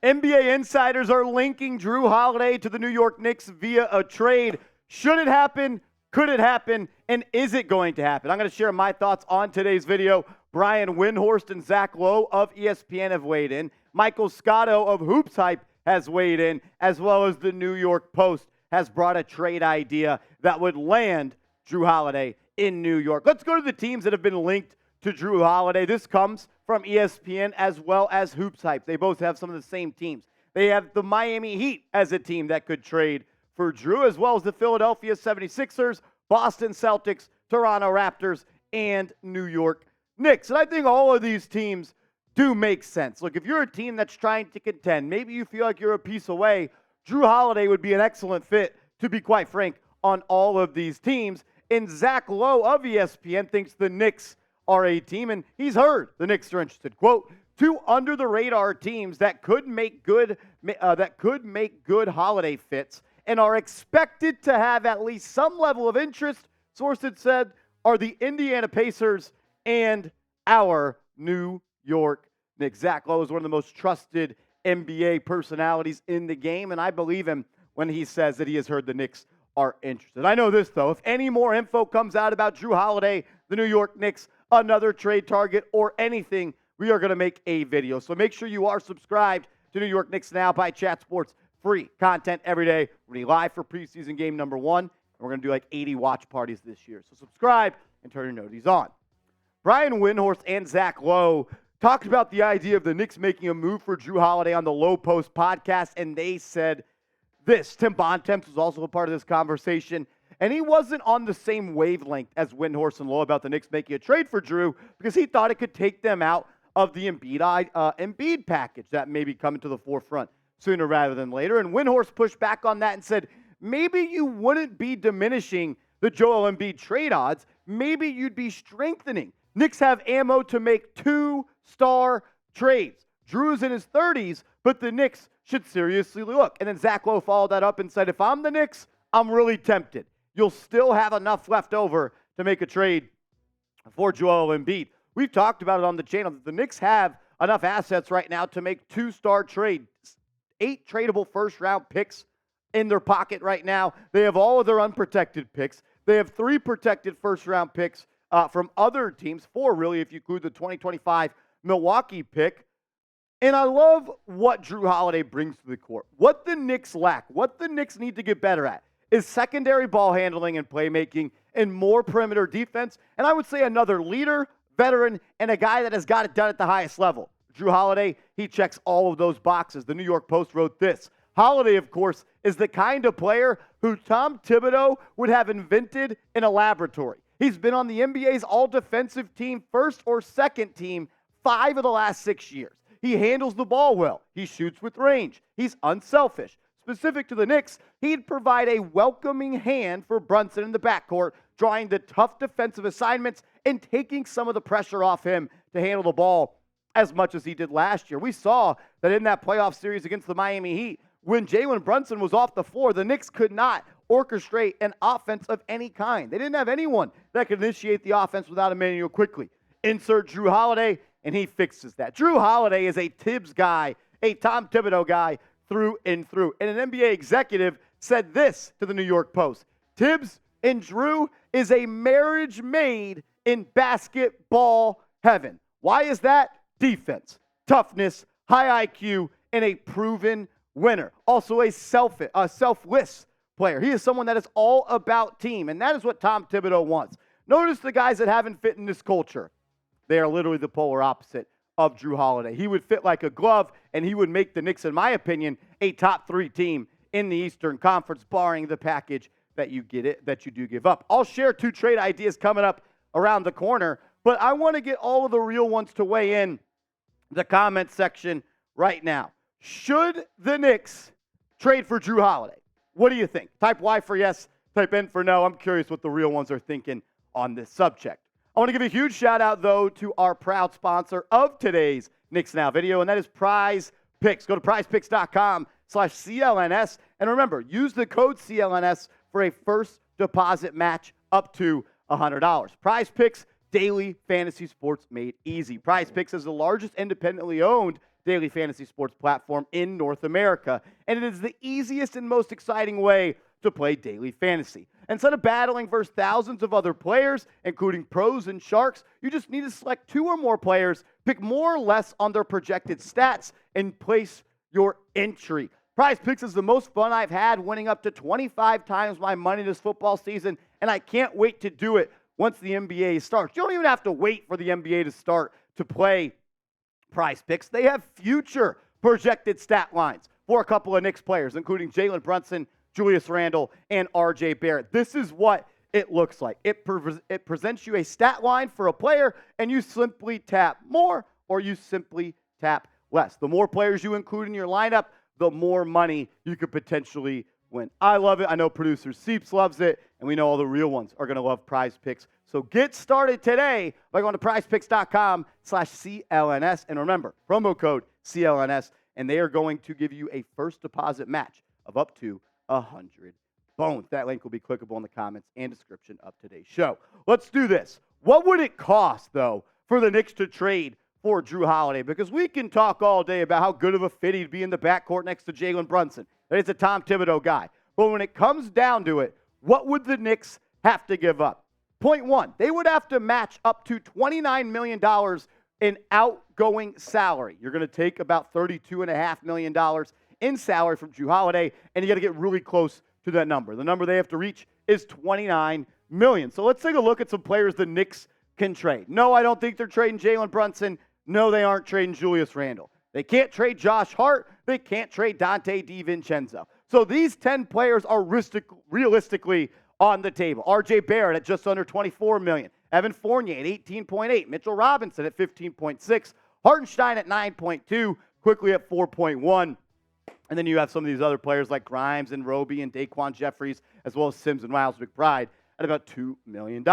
NBA insiders are linking Jrue Holiday to the New York Knicks via a trade. Should it happen? Could it happen? And is it going to happen? I'm going to share my thoughts on today's video. Brian Windhorst and Zach Lowe of ESPN have weighed in. Michael Scotto of HoopsHype has weighed in, as well as the New York Post has brought a trade idea that would land Jrue Holiday in New York. Let's go to the teams that have been linked to Jrue Holiday. This comes from ESPN as well as HoopsHype. They both have some of the same teams. They have the Miami Heat as a team that could trade for Jrue, as well as the Philadelphia 76ers, Boston Celtics, Toronto Raptors, and New York Knicks. And I think all of these teams do make sense. Look, if you're a team that's trying to contend, maybe you feel like you're a piece away, Jrue Holiday would be an excellent fit, to be quite frank, on all of these teams. And Zach Lowe of ESPN thinks the Knicks are a team, and he's heard the Knicks are interested. Quote, two under-the-radar teams that could make good Holiday fits and are expected to have at least some level of interest, sources said, are the Indiana Pacers and our New York Knicks. Zach Lowe is one of the most trusted NBA personalities in the game, and I believe him when he says that he has heard the Knicks are interested. I know this, though. If any more info comes out about Jrue Holiday, the New York Knicks, another trade target, or anything, we are going to make a video. So make sure you are subscribed to New York Knicks Now by Chat Sports. Free content every day. We're going to be live for preseason game number 1, and we're going to do like 80 watch parties this year. So subscribe and turn your noties on. Brian Windhorst and Zach Lowe talked about the idea of the Knicks making a move for Jrue Holiday on the Low Post podcast, and they said this. Tim Bontemps was also a part of this conversation, and he wasn't on the same wavelength as Windhorst and Lowe about the Knicks making a trade for Jrue because he thought it could take them out of the Embiid package that may be coming to the forefront sooner rather than later. And Windhorst pushed back on that and said, maybe you wouldn't be diminishing the Joel Embiid trade odds. Maybe you'd be strengthening. Knicks have ammo to make 2-star trades. Jrue's in his 30s, but the Knicks should seriously look. And then Zach Lowe followed that up and said, if I'm the Knicks, I'm really tempted. You'll still have enough left over to make a trade for Joel Embiid. We've talked about it on the channel. The Knicks have enough assets right now to make 2-star trades. 8 tradable first-round picks in their pocket right now. They have all of their unprotected picks. They have 3 protected first-round picks from other teams, 4 really if you include the 2025 Milwaukee pick. And I love what Jrue Holiday brings to the court. What the Knicks lack, what the Knicks need to get better at is secondary ball handling and playmaking and more perimeter defense. And I would say another leader, veteran, and a guy that has got it done at the highest level. Jrue Holiday, he checks all of those boxes. The New York Post wrote this. Holiday, of course, is the kind of player who Tom Thibodeau would have invented in a laboratory. He's been on the NBA's all-defensive team, first or second team, 5 of the last 6 years. He handles the ball well. He shoots with range. He's unselfish. Specific to the Knicks, he'd provide a welcoming hand for Brunson in the backcourt, drawing the tough defensive assignments and taking some of the pressure off him to handle the ball as much as he did last year. We saw that in that playoff series against the Miami Heat, when Jalen Brunson was off the floor, the Knicks could not orchestrate an offense of any kind. They didn't have anyone that could initiate the offense without Emmanuel quickly. Insert Jrue Holiday, and he fixes that. Jrue Holiday is a Tibbs guy, a Tom Thibodeau guy through and through. And an NBA executive said this to the New York Post. Tibbs and Jrue is a marriage made in basketball heaven. Why is that? Defense, toughness, high IQ, and a proven winner. Also a selfless player. He is someone that is all about team, and that is what Tom Thibodeau wants. Notice the guys that haven't fit in this culture. They are literally the polar opposite of Jrue Holiday. He would fit like a glove, and he would make the Knicks, in my opinion, a top 3 team in the Eastern Conference, barring the package that you do give up. I'll share 2 trade ideas coming up around the corner, but I want to get all of the real ones to weigh in the comment section right now. Should the Knicks trade for Jrue Holiday? What do you think? Type Y for yes, type N for no. I'm curious what the real ones are thinking on this subject. I want to give a huge shout out, though, to our proud sponsor of today's Knicks Now video, and that is PrizePicks. Go to prizepicks.com/CLNS. And remember, use the code CLNS for a first deposit match up to $100. PrizePicks, daily fantasy sports made easy. PrizePicks is the largest independently owned daily fantasy sports platform in North America, and it is the easiest and most exciting way to play daily fantasy. Instead of battling versus thousands of other players, including pros and sharks, you just need to select 2 or more players, pick more or less on their projected stats, and place your entry. PrizePicks is the most fun I've had, winning up to 25 times my money this football season, and I can't wait to do it once the NBA starts. You don't even have to wait for the NBA to start to play PrizePicks. They have future projected stat lines for a couple of Knicks players, including Jalen Brunson, Julius Randle, and RJ Barrett. This is what it looks like. It presents you a stat line for a player, and you simply tap more or you simply tap less. The more players you include in your lineup, the more money you could potentially win. I love it. I know producer Seeps loves it, and we know all the real ones are going to love PrizePicks. So get started today by going to prizepicks.com/CLNS. And remember, promo code CLNS, and they are going to give you a first deposit match of up to 100 bones. That link will be clickable in the comments and description of today's show. Let's do this. What would it cost, though, for the Knicks to trade for Jrue Holiday? Because we can talk all day about how good of a fit he'd be in the backcourt next to Jalen Brunson. That he's a Tom Thibodeau guy. But when it comes down to it, what would the Knicks have to give up? Point one, they would have to match up to $29 million in outgoing salary. You're going to take about $32.5 million in salary from Jrue Holiday, and you got to get really close to that number. The number they have to reach is $29 million. So let's take a look at some players the Knicks can trade. No, I don't think they're trading Jalen Brunson. No, they aren't trading Julius Randle. They can't trade Josh Hart. They can't trade Dante DiVincenzo. So these 10 players are realistically on the table. RJ Barrett at just under $24 million. Evan Fournier at $18.8. Mitchell Robinson at $15.6. Hartenstein at $9.2. Quickly at $4.1. And then you have some of these other players like Grimes and Roby and Daquan Jeffries, as well as Sims and Miles McBride at about $2 million.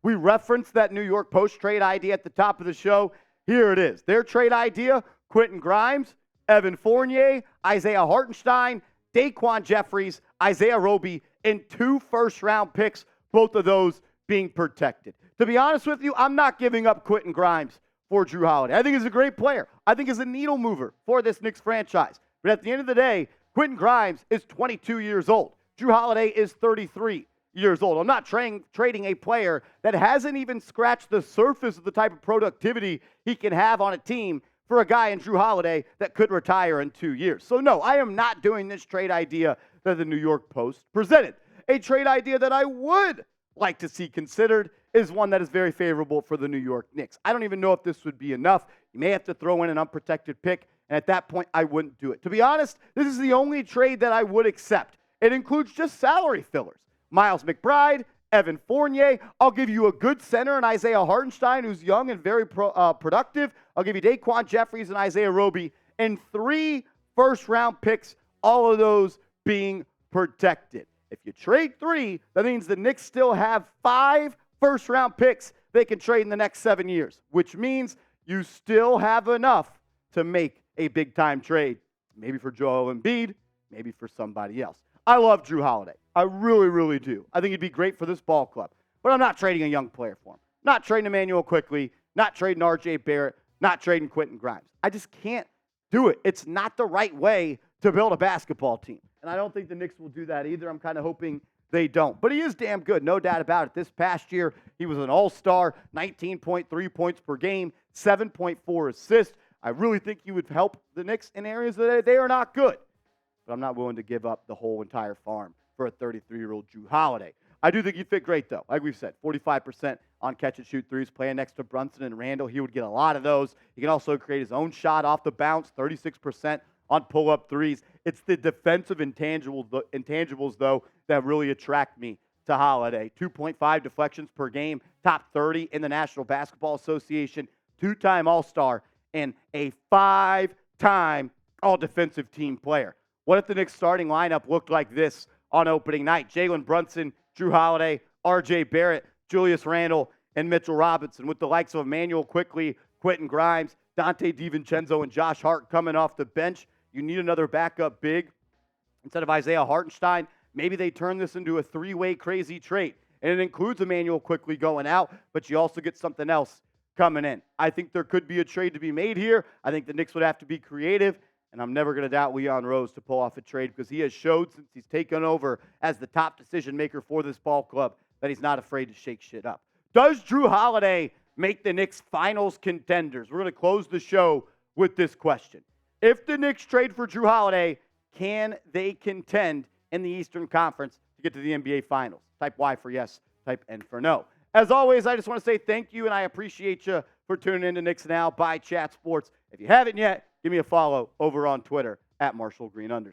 We referenced that New York Post trade idea at the top of the show. Here it is. Their trade idea: Quentin Grimes, Evan Fournier, Isaiah Hartenstein, Daquan Jeffries, Isaiah Roby, and 2 first-round picks, both of those being protected. To be honest with you, I'm not giving up Quentin Grimes for Jrue Holiday. I think he's a great player. I think he's a needle mover for this Knicks franchise. But at the end of the day, Quentin Grimes is 22 years old. Jrue Holiday is 33 years old. I'm not trading a player that hasn't even scratched the surface of the type of productivity he can have on a team for a guy in Jrue Holiday that could retire in 2 years. So no, I am not doing this trade idea that the New York Post presented. A trade idea that I would like to see considered is one that is very favorable for the New York Knicks. I don't even know if this would be enough. You may have to throw in an unprotected pick, and at that point, I wouldn't do it. To be honest, this is the only trade that I would accept. It includes just salary fillers. Miles McBride, Evan Fournier. I'll give you a good center in Isaiah Hartenstein, who's young and very productive. I'll give you Daquan Jeffries and Isaiah Roby, and 3 first-round picks, all of those being protected. If you trade 3, that means the Knicks still have 5 first-round picks they can trade in the next 7 years, which means you still have enough to make a big-time trade, maybe for Joel Embiid, maybe for somebody else. I love Jrue Holiday. I really, really do. I think he'd be great for this ball club. But I'm not trading a young player for him. Not trading Emmanuel Quickly, not trading RJ Barrett, not trading Quentin Grimes. I just can't do it. It's not the right way to build a basketball team. And I don't think the Knicks will do that either. I'm kind of hoping they don't. But he is damn good, no doubt about it. This past year, he was an all-star, 19.3 points per game, 7.4 assists. I really think he would help the Knicks in areas that they are not good. But I'm not willing to give up the whole entire farm for a 33-year-old Jrue Holiday. I do think he'd fit great, though. Like we've said, 45% on catch-and-shoot threes, playing next to Brunson and Randle. He would get a lot of those. He can also create his own shot off the bounce, 36% on pull-up threes. It's the defensive intangibles, though, that really attract me to Holiday. 2.5 deflections per game, top 30 in the National Basketball Association, 2-time All-Star, and a 5-time All-Defensive Team player. What if the Knicks starting lineup looked like this on opening night? Jalen Brunson, Jrue Holiday, RJ Barrett, Julius Randle, and Mitchell Robinson, with the likes of Emmanuel Quickly, Quentin Grimes, Dante DiVincenzo, and Josh Hart coming off the bench. You need another backup big. Instead of Isaiah Hartenstein, maybe they turn this into a 3-way crazy trade. And it includes Emmanuel Quickly going out, but you also get something else coming in. I think there could be a trade to be made here. I think the Knicks would have to be creative, and I'm never going to doubt Leon Rose to pull off a trade because he has showed since he's taken over as the top decision maker for this ball club that he's not afraid to shake shit up. Does Jrue Holiday make the Knicks finals contenders? We're going to close the show with this question. If the Knicks trade for Jrue Holiday, can they contend in the Eastern Conference to get to the NBA Finals? Type Y for yes, type N for no. As always, I just want to say thank you, and I appreciate you for tuning in to Knicks Now by Chat Sports. If you haven't yet, give me a follow over on Twitter at @MarshallGreen_.